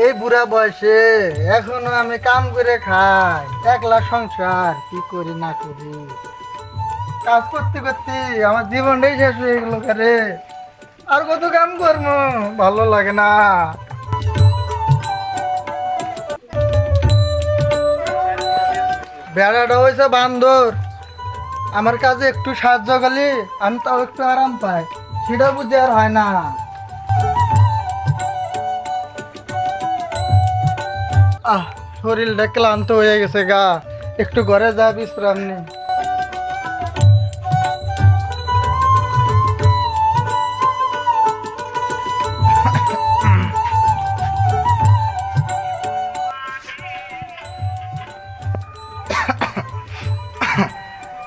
এই বুড়া বয়সে এখনো আমি কাম করে খাই, একলা সংসার কি করি না করি। কাজ করতে করতে আমার জীবনটাই শেষ হয়ে গেল রে। আর কত কাম করবো, ভালো লাগে না। বেড়াটা হয়েছে বান্দর, আমার কাজে একটু সাহায্য করলে আমি তাও একটু আরাম পাই, সেটা বুঝে আর হয় না। আহ, শরীরটা ক্লান্ত হয়ে গেছে গা, একটু ঘরে যা বিশ্রাম নি।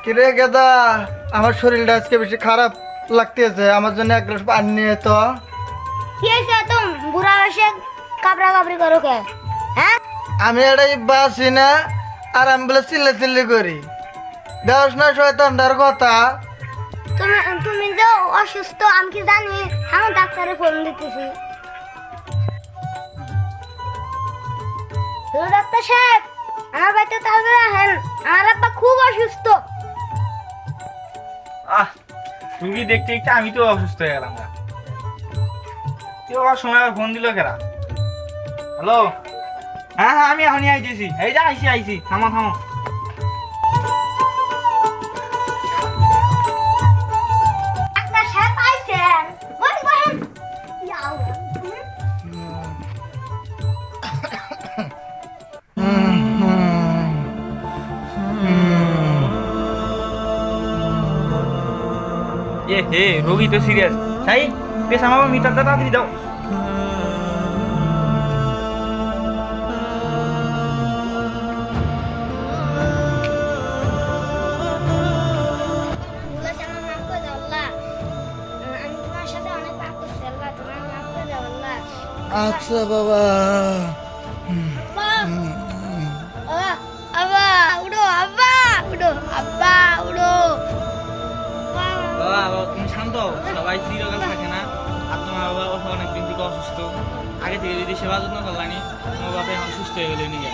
কিরে গেদা, আমার শরীরটা আজকে বেশি খারাপ লাগতেছে, আমার জন্য এক গ্লাস পানি নিয়ে তো। কি হয়েছে তুমি বুড়া বয়সে কাবরা কাবরি করো কে? হ্যাঁ, আমি এটাই বাসি না, আর আমি বলে চিল্লে চিল্লি করি। দেওয়াস না শয়তানটার কথা। তুমি তুমি যে অসুস্থ আমি কি জানি? আমি ডাক্তারে ফোন দিতেছি। হ্যালো ডাক্তার সাহেব, আমার বাড়িতে তাড়াতাড়ি আসেন, আমার আব্বা খুব অসুস্থ। রুগী দেখতে দেখতে আমি তো অসুস্থ হয়ে গেলাম না। কেউ আবার সময় আবার ফোন দিল কেরা? হ্যালো, হ্যাঁ হ্যাঁ আমি এখনই আইতেছি। এই যা আইসি আইসি, থামো থামো। ডাক্তার সাহেব আইছেন, বসেন বসেন। ইয়াও, এ হে, রোগী তো সিরিয়াস। তাই বেশ আমার মিটারটা তাড়াতাড়ি দাও। বলেছে আমার মাফ করে দাও আল্লাহ। আমি তোমার সাথে অনেক পাপ করছি আল্লাহ, তোমার মাফ করে দাও আল্লাহ। আচ্ছা বাবা। আব্বা, আব্বা উঠো, আব্বা উঠো, আব্বা উঠো। বাবা বাবা তুমি শান্ত হও, সবাই চিরকাল থাকে না। আর তোমার বাবা অনেক দিন থেকে অসুস্থ, আগে থেকে যদি সেবা যত্ন করলানি তোমার বাবা এখন সুস্থ হয়ে গেলে নিয়ে।